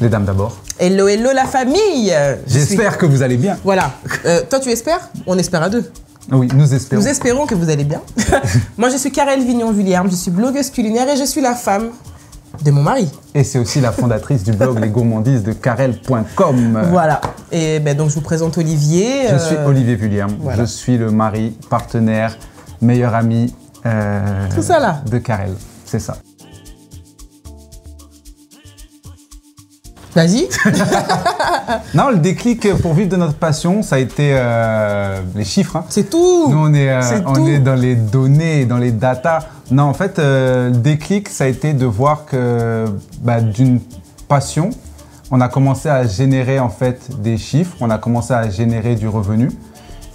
Les dames d'abord. Hello, hello la famille. J'espère que vous allez bien. Voilà. Toi, tu espères? On espère à deux. Oui, nous espérons. Nous espérons que vous allez bien. Moi, je suis Karel Vignon-Vullière, je suis blogueuse culinaire et je suis la femme de mon mari. Et c'est aussi la fondatrice du blog Les Gourmandises de Karel.com. Voilà. Et ben, donc, je vous présente Olivier. Je suis Olivier Vullière. Voilà. Je suis le mari, partenaire, meilleur ami Tout ça là. de Karel. C'est ça. Vas-y. Non, le déclic pour vivre de notre passion, ça a été les chiffres. Hein. C'est tout. Nous, on est dans les données, dans les datas. Non, en fait, le déclic, ça a été de voir que d'une passion, on a commencé à générer en fait des chiffres, on a commencé à générer du revenu.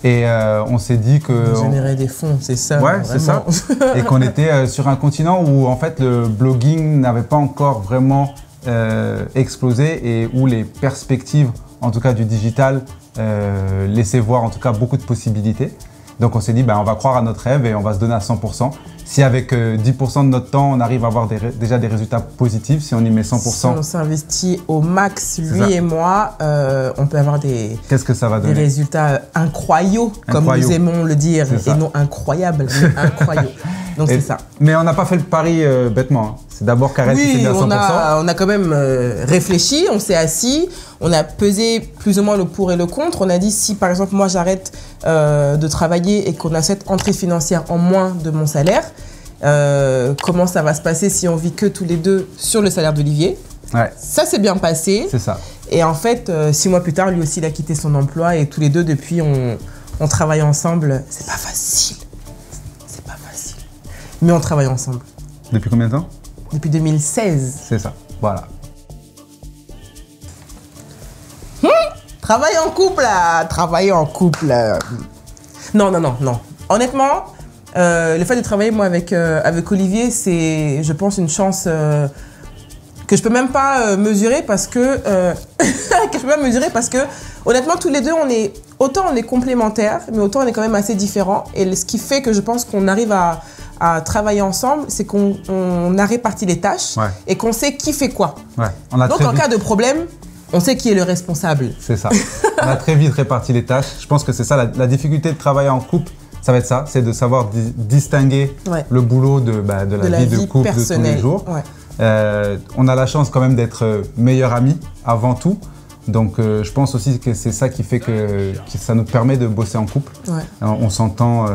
Et on s'est dit que... Générer des fonds, c'est ça. Ouais, c'est ça. Et qu'on était sur un continent où en fait le blogging n'avait pas encore vraiment explosé et où les perspectives, en tout cas du digital, laissaient voir en tout cas beaucoup de possibilités. Donc on s'est dit, on va croire à notre rêve et on va se donner à 100%. Si avec 10% de notre temps, on arrive à avoir déjà des résultats positifs, si on y met 100%. Si on s'investit au max, lui et moi, on peut avoir des résultats incroyables, comme nous aimons le dire, et non incroyables, mais incroyables. Donc c'est ça. Mais on n'a pas fait le pari bêtement. Hein. C'est d'abord Karel qui s'est mis à 100%. On a quand même réfléchi, on s'est assis, on a pesé plus ou moins le pour et le contre. On a dit si par exemple moi j'arrête de travailler et qu'on a cette entrée financière en moins de mon salaire, comment ça va se passer si on vit que tous les deux sur le salaire d'Olivier? Ouais. Ça s'est bien passé. C'est ça. Et en fait, 6 mois plus tard, lui aussi il a quitté son emploi et tous les deux depuis on travaille ensemble. C'est pas facile. C'est pas facile. Mais on travaille ensemble. Depuis combien de temps? Depuis 2016. C'est ça, voilà. Travailler en couple, là. Travailler en couple. Non. Honnêtement, le fait de travailler moi avec Olivier, c'est, je pense, une chance que je peux même pas mesurer parce que honnêtement, tous les deux, autant on est complémentaires, mais autant on est quand même assez différents. Et ce qui fait que je pense qu'on arrive à travailler ensemble, c'est qu'on a réparti les tâches et qu'on sait qui fait quoi. Ouais. Donc en cas de problème, on sait qui est le responsable. C'est ça. On a très vite réparti les tâches. Je pense que c'est ça la difficulté de travailler en couple. Ça va être ça, c'est de savoir distinguer le boulot de la vie de couple personnelle. De tous les jours. Ouais. On a la chance quand même d'être meilleurs amis avant tout. Donc je pense aussi que c'est ça qui fait que ça nous permet de bosser en couple. Ouais. On s'entend...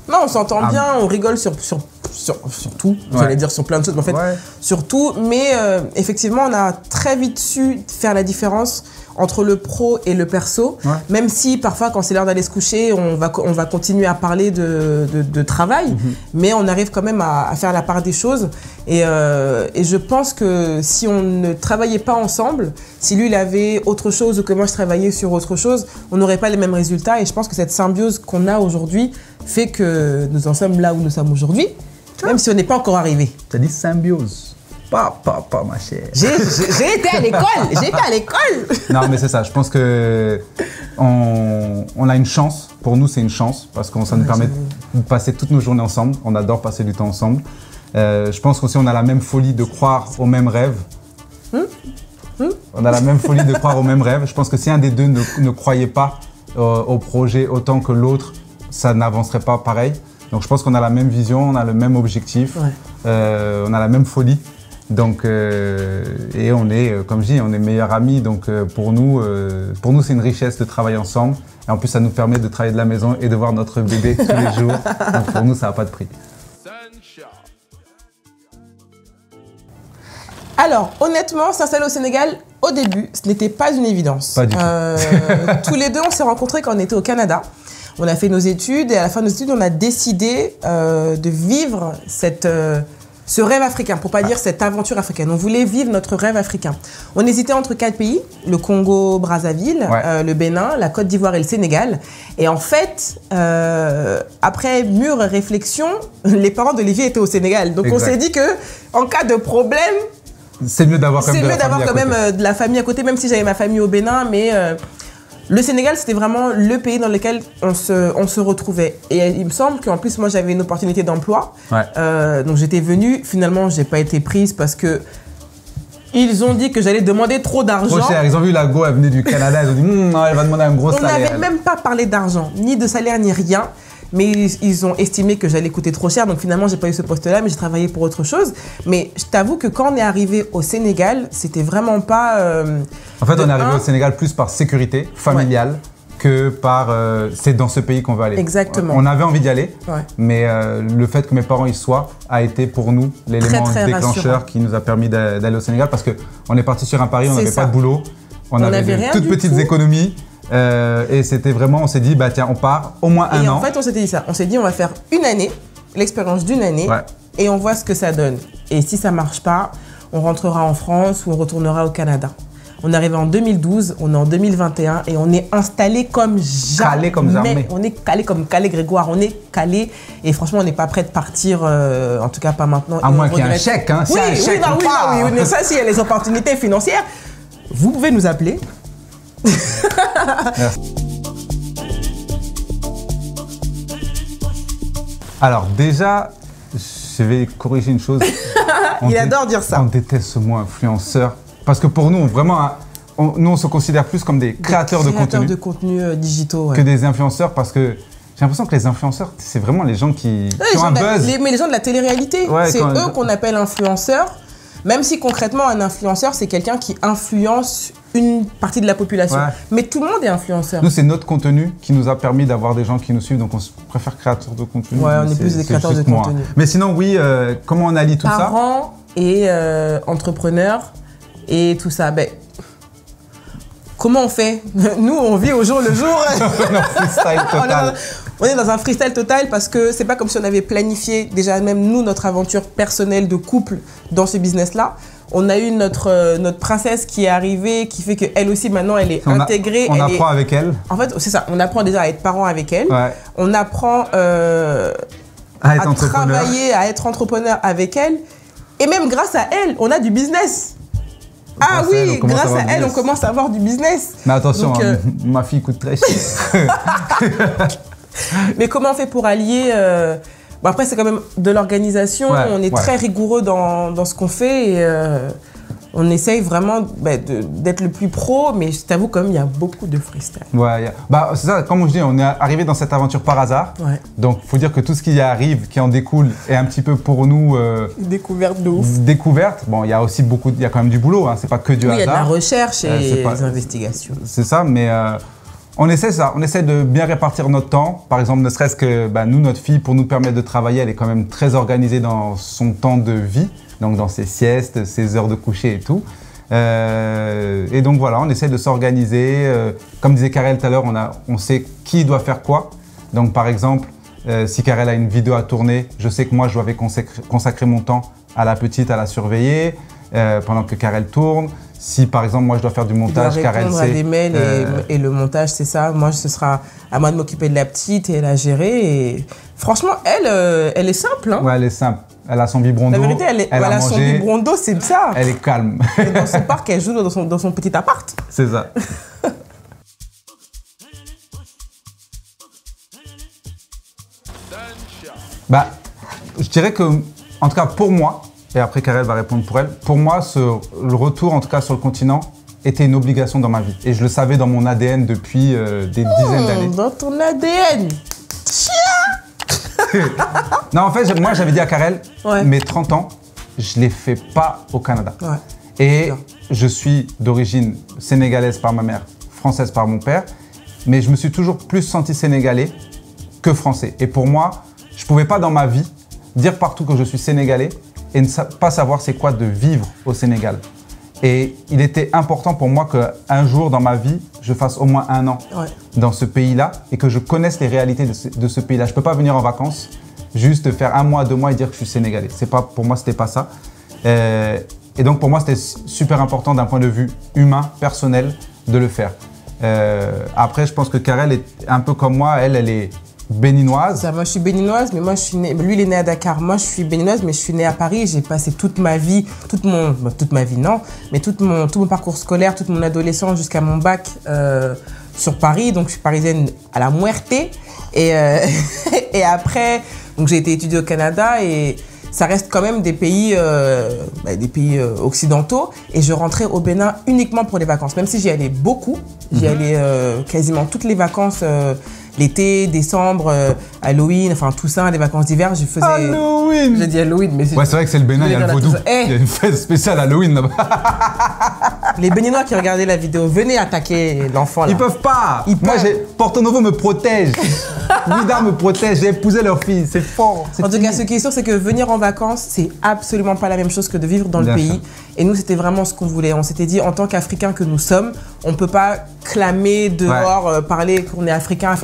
Non, on s'entend bien, on rigole sur tout. J'allais dire sur plein de choses, mais en fait, sur tout. Mais effectivement, on a très vite su faire la différence entre le pro et le perso. Ouais. Même si parfois, quand c'est l'heure d'aller se coucher, on va continuer à parler de travail. Mais on arrive quand même à faire la part des choses. Et je pense que si on ne travaillait pas ensemble, si lui, il avait autre chose ou que moi, je travaillais sur autre chose, on n'aurait pas les mêmes résultats. Et je pense que cette symbiose qu'on a aujourd'hui fait que nous en sommes là où nous sommes aujourd'hui, même si on n'est pas encore arrivé. Tu as dit symbiose. Pas, ma chère. J'ai été à l'école. Non, mais c'est ça. Je pense que on a une chance. Pour nous, c'est une chance parce que ça nous permet de passer toutes nos journées ensemble. On adore passer du temps ensemble. Je pense qu'aussi, on a la même folie de croire aux mêmes rêves. On a la même folie de croire aux mêmes rêves. Je pense que si un des deux ne croyait pas au projet autant que l'autre, ça n'avancerait pas pareil. Donc, je pense qu'on a la même vision, on a le même objectif, on a la même folie. Donc, et on est, comme je dis, on est meilleurs amis. Donc, pour nous, c'est une richesse de travailler ensemble. Et en plus, ça nous permet de travailler de la maison et de voir notre bébé tous les jours. Donc, pour nous, ça n'a pas de prix. Alors, honnêtement, s'installer au Sénégal, au début, ce n'était pas une évidence. Pas du tout. Tous les deux, on s'est rencontrés quand on était au Canada. On a fait nos études et à la fin de nos études, on a décidé de vivre ce rêve africain, pour pas dire cette aventure africaine. On voulait vivre notre rêve africain. On hésitait entre 4 pays, le Congo-Brazzaville, le Bénin, la Côte d'Ivoire et le Sénégal. Et en fait, après mûre réflexion, les parents d'Olivier étaient au Sénégal. Donc on s'est dit que en cas de problème, c'est mieux d'avoir quand même de la famille à côté, même si j'avais ma famille au Bénin, mais le Sénégal, c'était vraiment le pays dans lequel on se retrouvait. Et il me semble qu'en plus, moi, j'avais une opportunité d'emploi. Donc, j'étais venue. Finalement, je n'ai pas été prise parce que Ils ont dit que j'allais demander trop d'argent. Trop cher. Ils ont vu la go, elle venait du Canada. Ils ont dit, non, elle va demander un gros salaire. On n'avait même pas parlé d'argent, ni de salaire, ni rien. Mais ils ont estimé que j'allais coûter trop cher. Donc finalement, j'ai pas eu ce poste-là, mais j'ai travaillé pour autre chose. Mais je t'avoue que quand on est arrivé au Sénégal, c'était vraiment pas... en fait, on est arrivé au Sénégal plus par sécurité familiale. Que par c'est dans ce pays qu'on veut aller. Exactement. On avait envie d'y aller, mais le fait que mes parents y soient a été pour nous l'élément déclencheur qui nous a permis d'aller au Sénégal parce qu'on est parti sur un pari, on n'avait pas de boulot, on avait de toutes petites économies et c'était vraiment, on s'est dit, bah tiens, on part au moins un an. Et en fait, on s'était dit ça, on s'est dit, on va faire une année, l'expérience d'une année et on voit ce que ça donne. Et si ça marche pas, on rentrera en France ou on retournera au Canada. On est arrivé en 2012, on est en 2021 et on est installé comme jamais. Calé comme jamais. On est calé comme calé Grégoire, on est calé et franchement on n'est pas prêt de partir, en tout cas pas maintenant. À moins qu'il y ait un chèque, hein. Oui, mais ça s'il y a les opportunités financières, vous pouvez nous appeler. Alors déjà, je vais corriger une chose. Il adore dire ça. On déteste ce mot influenceur. Parce que pour nous, vraiment, nous on se considère plus comme des créateurs de contenu digitaux. Que des influenceurs parce que j'ai l'impression que les influenceurs, c'est vraiment les gens qui ont un buzz. Mais les gens de la télé-réalité, c'est eux qu'on appelle influenceurs. Même si concrètement, un influenceur, c'est quelqu'un qui influence une partie de la population. Mais tout le monde est influenceur. Nous, c'est notre contenu qui nous a permis d'avoir des gens qui nous suivent. Donc, on préfère créateurs de contenu. Ouais, on est plus des créateurs de contenu. Mais sinon, oui, comment on allie tout ça? Parents et entrepreneurs. Et tout ça, ben, comment on fait? Nous, on vit au jour le jour. On est dans un freestyle total parce que c'est pas comme si on avait planifié déjà même nous notre aventure personnelle de couple dans ce business-là. On a eu notre princesse qui est arrivée, qui fait qu'elle aussi maintenant elle est intégrée. On apprend avec elle. En fait, c'est ça. On apprend déjà à être parent avec elle. On apprend à travailler, à être entrepreneur avec elle. Et même grâce à elle, on a du business. Ah oui, grâce à elle, on commence à avoir du business. Mais attention, ma fille coûte très cher. Mais comment on fait pour allier bon, après, c'est quand même de l'organisation. On est très rigoureux dans ce qu'on fait. Et, on essaye vraiment d'être le plus pro, mais je t'avoue quand même, il y a beaucoup de freestyle. Bah, c'est ça, comme je dis, on est arrivé dans cette aventure par hasard. Donc, il faut dire que tout ce qui arrive, qui en découle, est un petit peu pour nous… découverte de ouf. Découverte. Bon, il y a aussi il y a quand même du boulot, hein, c'est pas que du hasard. Il y a de la recherche et des investigations. C'est ça, mais on essaie ça. On essaie de bien répartir notre temps. Par exemple, ne serait-ce que nous, notre fille, pour nous permettre de travailler, elle est quand même très organisée dans son temps de vie. Donc dans ses siestes, ses heures de coucher et tout. Et donc voilà, on essaie de s'organiser. Comme disait Karel tout à l'heure, on sait qui doit faire quoi. Donc par exemple, si Karel a une vidéo à tourner, je sais que moi je dois consacrer mon temps à la petite, à la surveiller, pendant que Karel tourne. Si par exemple moi je dois faire du montage, Karel sait… à des mails et le montage c'est ça. Moi ce sera à moi de m'occuper de la petite et la gérer. Et franchement elle est simple. Hein. Ouais, elle est simple. Elle a son biberon d'eau. La vérité, elle a son biberon d'eau, c'est ça. Elle est calme. Et dans son parc, elle joue dans son petit appart. C'est ça. Bah, je dirais que, en tout cas pour moi, et après Karel va répondre pour elle, pour moi, le retour, en tout cas sur le continent, était une obligation dans ma vie. Et je le savais dans mon ADN depuis des dizaines d'années. Dans ton ADN. Non, en fait, moi, j'avais dit à Karel, mes 30 ans, je ne les fais pas au Canada. Et je suis d'origine sénégalaise par ma mère, française par mon père, mais je me suis toujours plus senti sénégalais que français. Et pour moi, je ne pouvais pas dans ma vie dire partout que je suis sénégalais et ne pas savoir c'est quoi de vivre au Sénégal. Et il était important pour moi qu'un jour dans ma vie, je fasse au moins 1 an dans ce pays-là et que je connaisse les réalités de ce pays-là. Je ne peux pas venir en vacances, juste faire 1 mois, 2 mois et dire que je suis sénégalais. Pour moi, ce n'était pas ça. Et donc, pour moi, c'était super important d'un point de vue humain, personnel, de le faire. Après, je pense que Karel est un peu comme moi. Elle est béninoise. Moi, je suis béninoise, mais moi, je suis née… Lui, il est né à Dakar. Moi, je suis béninoise, mais je suis née à Paris. J'ai passé toute ma vie, toute ma vie, non, mais tout mon parcours scolaire, toute mon adolescence jusqu'à mon bac sur Paris. Donc, je suis parisienne à la muerte. Et après, donc, j'ai été étudiée au Canada et ça reste quand même des pays occidentaux. Et je rentrais au Bénin uniquement pour les vacances. Même si j'y allais beaucoup, j'y allais quasiment toutes les vacances, l'été, décembre, Halloween, enfin tout ça, les vacances d'hiver, je faisais... Halloween! J'ai dit Halloween, mais c'est... Ouais, c'est vrai que c'est le Bénin, il y a le vaudou. Il y a une fête spéciale Halloween là-bas. Les Béninois qui regardaient la vidéo, venez attaquer l'enfant là. Ils peuvent pas. Moi, Porto Novo me protège. Ouidah me protège. J'ai épousé leur fille. C'est fort. En tout cas, ce qui est sûr, c'est que venir en vacances, c'est absolument pas la même chose que de vivre dans le pays. Et nous, c'était vraiment ce qu'on voulait. On s'était dit, en tant qu'Africains que nous sommes, on peut pas clamer dehors, parler qu'on est Africain,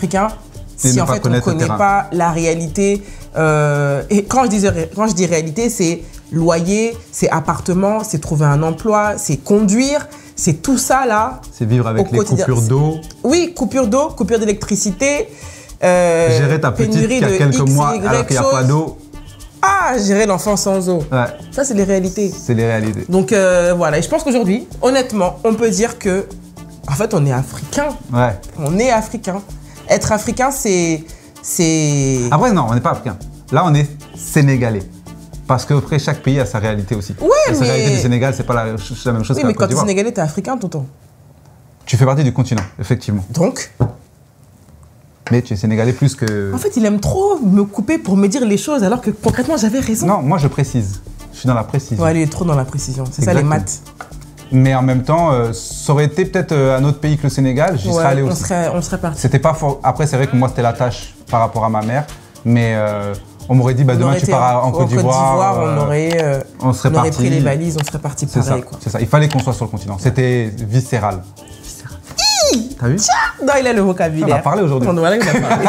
si en fait on ne connaît pas la réalité. Et quand je dis réalité, c'est loyer, c'est appartement, c'est trouver un emploi, c'est conduire, c'est tout ça là. C'est vivre avec les coupures d'eau. Oui, coupure d'eau, coupure d'électricité. Gérer ta petite qui a quelques mois alors qu'il n'y a pas d'eau. Ah, gérer l'enfant sans eau. Ouais. Ça, c'est les réalités. C'est les réalités. Donc voilà, et je pense qu'aujourd'hui, honnêtement, on peut dire que, en fait, on est africain. Ouais. On est africain. Être africain, c'est... Après, non, on n'est pas africain. Là, on est sénégalais. Parce qu'après, chaque pays a sa réalité aussi. Ouais, la réalité du Sénégal, c'est pas la même chose que la Côte d'Ivoire. Oui, mais quand tu es sénégalais, tu es africain, tonton. Tu fais partie du continent, effectivement. Donc? Mais tu es sénégalais plus que... En fait, il aime trop me couper pour me dire les choses, alors que concrètement, j'avais raison. Non, moi, je précise. Je suis dans la précision. Ouais, il est trop dans la précision. C'est ça, les maths. Mais en même temps, ça aurait été peut-être un autre pays que le Sénégal, j'y serais allé aussi. On serait parti. C'était pas fort. Après, c'est vrai que moi, c'était la tâche par rapport à ma mère. Mais on m'aurait dit, bah, demain, tu pars en Côte d'Ivoire. On aurait pris les valises, on serait parti pareil. C'est ça, il fallait qu'on soit sur le continent. C'était viscéral. T'as vu? Non, il a le vocabulaire. On va parler aujourd'hui. On va parler.